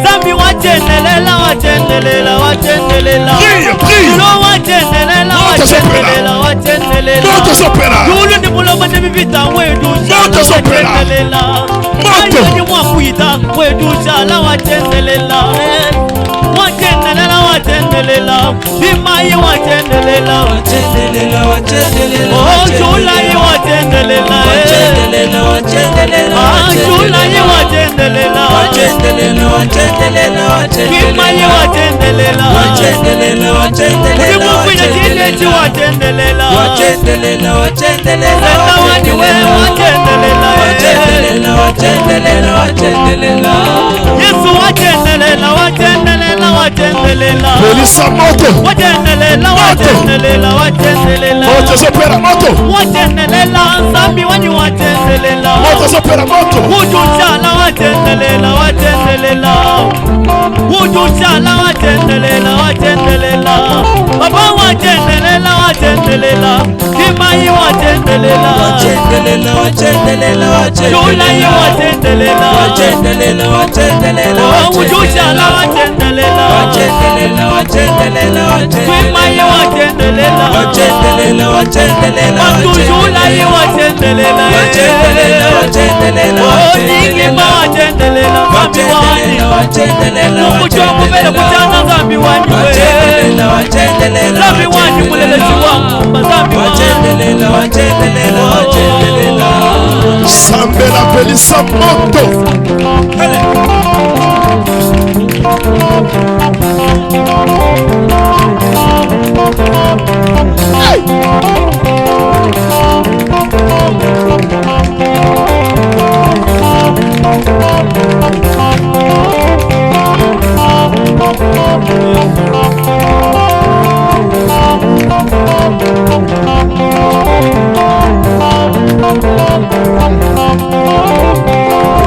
B: Zambi wajendelela Yulu ni muloma ni bibita wedu wajendelela Ayo ni mwakuita wedu shala wajendelela Bimayi wajendelela Oh Julayi wajendelela Julayi wajendelela Bimayi wajendelela Ulimukwina chinechi wajendelela Zeta waniwe wajendelela Yesu wajendelela
A: Polisa moto.
B: Wajendelela
A: Moto sopera moto.
B: Wajendelela Zambi wani wajendelela
A: Moto sopera moto.
B: Ujushala wajendelela Ujushala wajendelela Baba wajendelela Bimayi wajendelela Julayi wajendelela Ujushala wajendelela Bimayi wajendelela Julayi wajendelela Ningima wajendelela Zambi wani Nukuchomu vele kutana Zambi wani Zambi wani mulelezi wangu Zambi wani
A: Sambela pelisa moto. Hey.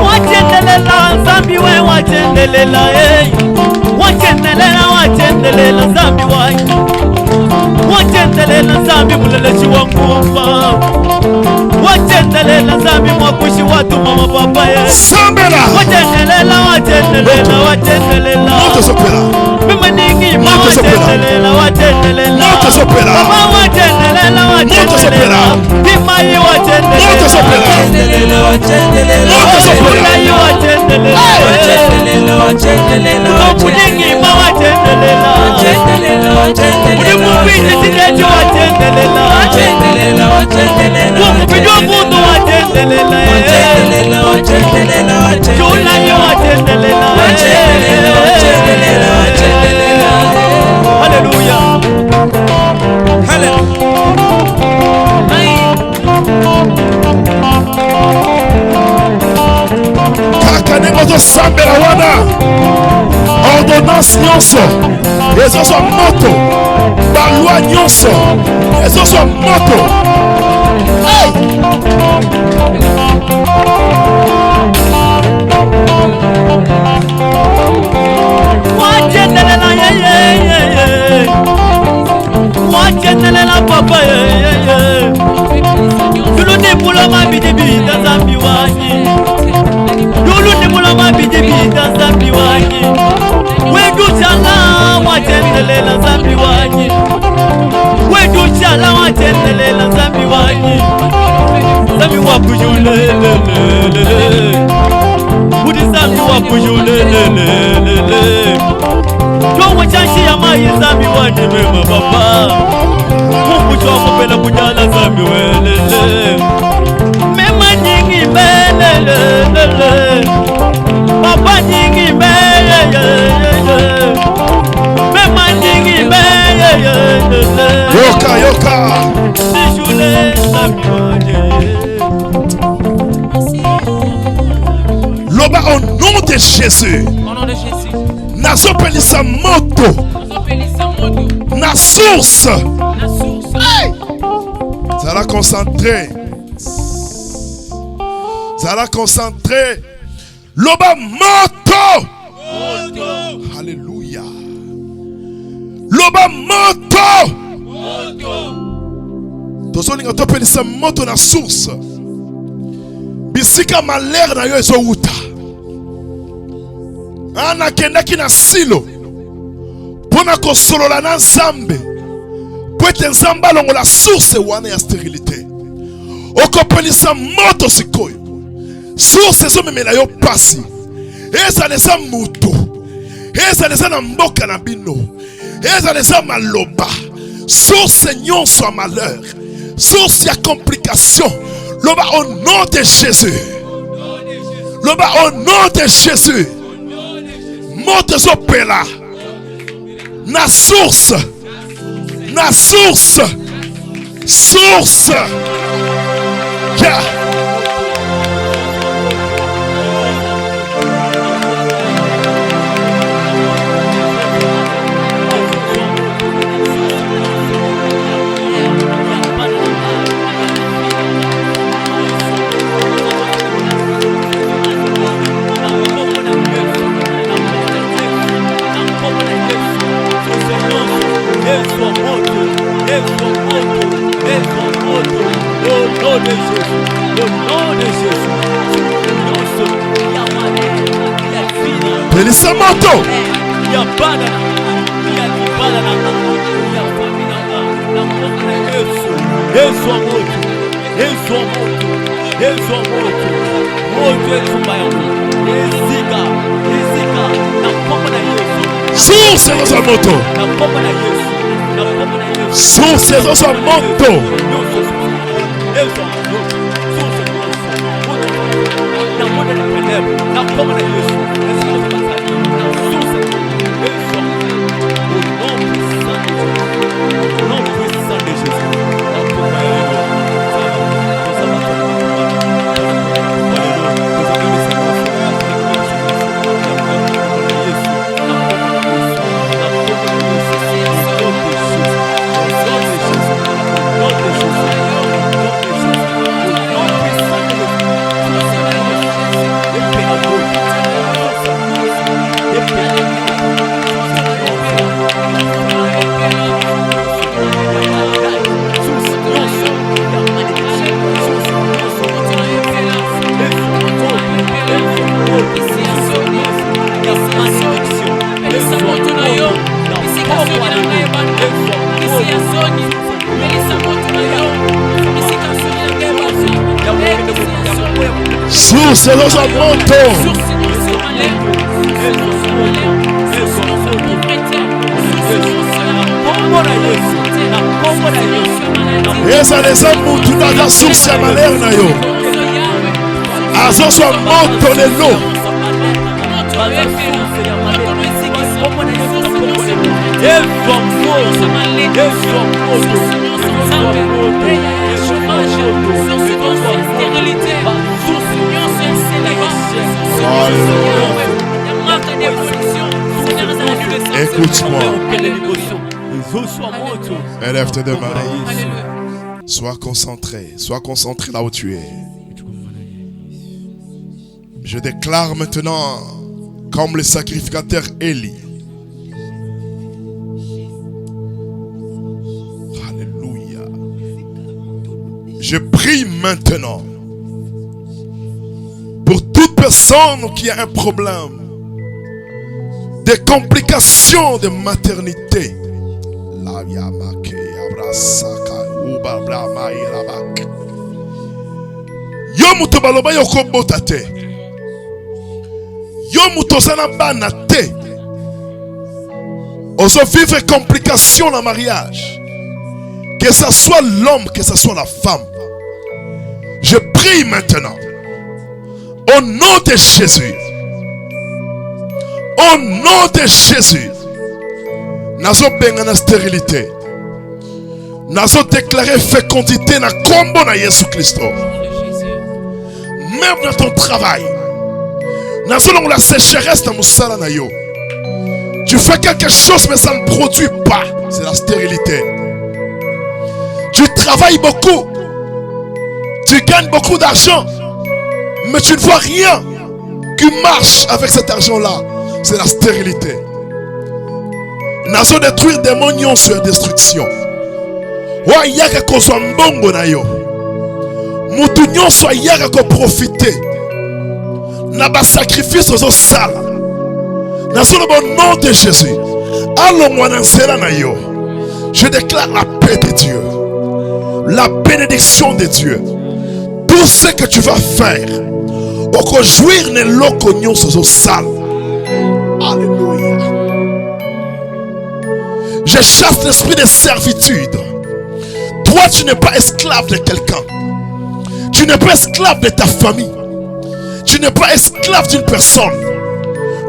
B: Wajendelela Zambi we wajendelela wajendelela Zambi we wajendelela Zambi muleleshi wangu wajendelela Zambi mwakushi watu mama papa
A: Sambela
B: wajendelela
A: moto sopera.
B: Mimi ningi wajendelela
A: Moto sopera.
B: Baba wajendelela Bimayi wajendelela
A: Moto sopera. Moto sopera.
B: Kuningi wajendelela Ulimupiti tineji wajendelela Kumupijwa mundu wajendelela Julayi wajendelela Hallelujah.
A: Kaka ni moto sambela wana. Ordonnance nyonso ezozwa moto balwa nyonso ezozwa moto.
B: Wajendelela yeye wajendelela papa yeye Yuluni mulama bidibida zambi wanyi Yuluni mulama bidibida zambi wanyi Wedu chala wajendelela zambi wanyi Wedu chala wajendelela zambi wanyi Zambi wakujulelelelele Budi zambi wakujulelelelele Chongo chanshi ya mayi zambi wanyi mema papa Mungu chongo pela kujala zambi welele Mema nyingi melelelele Papa nyingi melelelele Mema nyingi melelelele
A: Yoka yoka
B: Nishule zambi wanyi
A: Loba au nom de Jésus.
E: Au nom de Jésus.
A: Nazopelisa moto. Na source. Zala concentré. Zala concentré. Loba moto. Alléluia. Loba moto. Tozolinga topelisa moto na source. Bisika malheur na yo ezowuta. Ana kendaki na silo pona kosolola na Nzambe po ete Nzambe alongola source wana ya sterilité. Okopelisa moto sikoyo source ezomemela yo pasi, ezala eza mutu, ezala eza na mboka na bino, ezala eza maloba, source nyonso ya malheur, source ya complication. Loba au nom de Jésus. Loba au nom de Jésus. Moto zopela na source. Na source. Source. Yeah. Pelisa moto.
B: Ya bana ya bana ya famina na mboka Yesu. Yesu moto. Yesu moto. Yesu moto. Moto Yesu bayo. Ezika na mboka na Yesu.
A: Source dans un moto.
B: Na mboka na Yesu. Na mboka na Yesu.
A: Source dans un moto.
B: Yesu moto. Source na mboka na Yesu. Na mboka na Yesu.
A: Source dans un moto. Eza leza mutu na source ya malheur na yo. Azozwa moto lelo. Écoute-moi. Élève tes deux mains. Sois concentré là où tu es. Je déclare maintenant, comme le sacrificateur Élie, alléluia. Je prie maintenant pour toute personne qui a un problème, des complications de maternité. Yo muto baloba yo kobota te. Yo muto sana bana te. Oso vivre complications dans le mariage. Que ce soit l'homme, que ce soit la femme. Je prie maintenant. Au nom de Jésus. Au nom de Jésus. Nazo benga na stérilité. Nazo déclaré fécondité na kombo na Jésus Christ. Même dans ton travail. Nazo la sécheresse dans musala na yo. Tu fais quelque chose mais ça ne produit pas. C'est la stérilité. Tu travailles beaucoup. Tu gagnes beaucoup d'argent. Mais tu ne vois rien qui marche avec cet argent-là. C'est la stérilité. Nazo détruire des mognons sur la destruction. Wa yaka ko so mbongo na yo. Mutu nyonso yaka ko profiter. Na ba sacrifice aux sala. Nazo le bon nom de Jésus. Allons moi na nzela na yo. Je déclare la paix de Dieu. La bénédiction de Dieu. Tout ce que tu vas faire. Oko jouir ne loko nyonso sala. Alléluia. Je chasse l'esprit de servitude. Toi, tu n'es pas esclave de quelqu'un. Tu n'es pas esclave de ta famille. Tu n'es pas esclave d'une personne.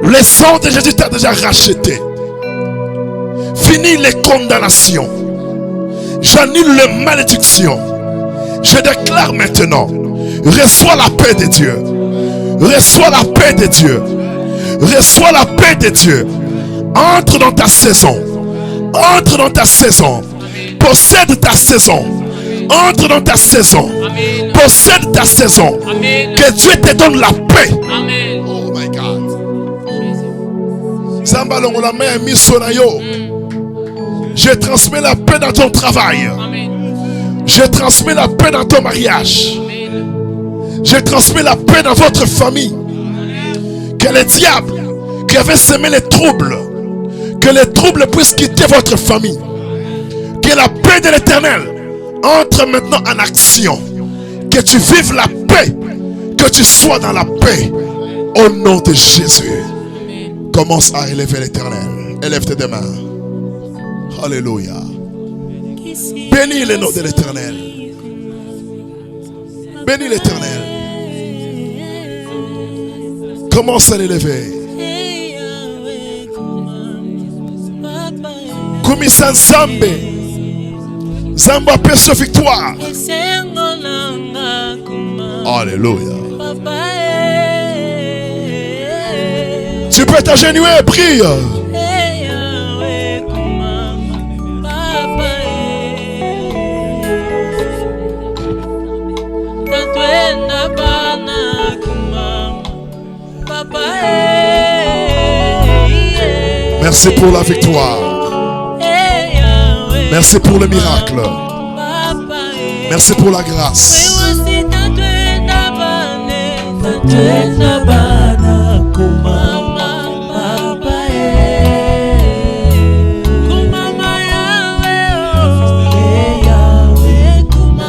A: Le sang de Jésus t'a déjà racheté. Fini les condamnations. J'annule les malédictions. Je déclare maintenant. Reçois la paix de Dieu. Reçois la paix de Dieu. Reçois la paix de Dieu. Entre dans ta saison. Entre dans ta saison. Possède ta saison. Entre dans ta saison.
B: Amen.
A: Possède ta saison.
B: Amen.
A: Que Dieu te donne la paix.
B: Amen.
A: Oh my God. Je transmets la paix dans ton travail.
B: Amen.
A: Je transmets la paix dans ton mariage.
B: Amen.
A: Je transmets la paix dans votre famille. Que le diable qui avait semé les troubles, que les troubles puissent quitter votre famille. Que la paix de l'Éternel entre maintenant en action. Que tu vives la paix. Que tu sois dans la paix. Au nom de Jésus. Commence à élever l'Éternel. Élève tes deux mains. Alléluia. Bénis le nom de l'Éternel. Bénis l'Éternel. Commence à l'élever. Kumisa Nzambe. Zamba pêche victoire. Alléluia. Tu peux t'agenouiller et prier. Merci pour la victoire. Merci pour le miracle. Merci pour la grâce.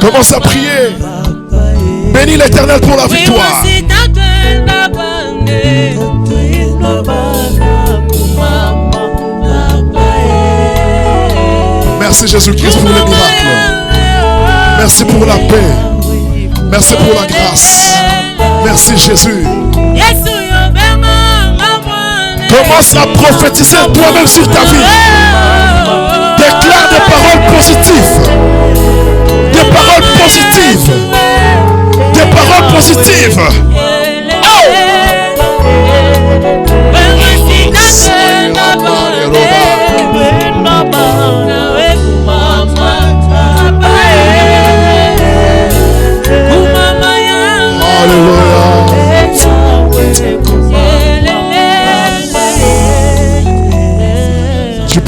A: Commence à prier. Bénis l'Éternel pour la victoire. Merci Jésus-Christ pour le miracle. Merci pour la paix. Merci pour la grâce. Merci Jésus. Commence à prophétiser toi-même sur ta vie. Déclare des paroles positives. Des paroles positives. Des paroles positives. Oh!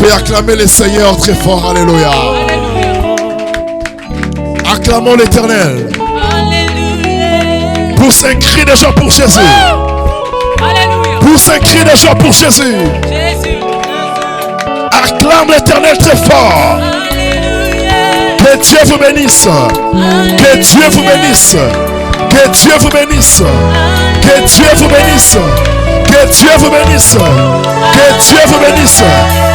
A: peux acclamer le Seigneur très fort. Alléluia. Acclamons l'Éternel. Pousse un cri de joie pour Jésus. Pousse un cri de joie pour Jésus. Acclame l'Éternel très fort. Que Dieu vous bénisse. Que Dieu vous bénisse. Que Dieu vous bénisse. Que Dieu vous bénisse. Que Dieu vous bénisse. Que Dieu vous bénisse.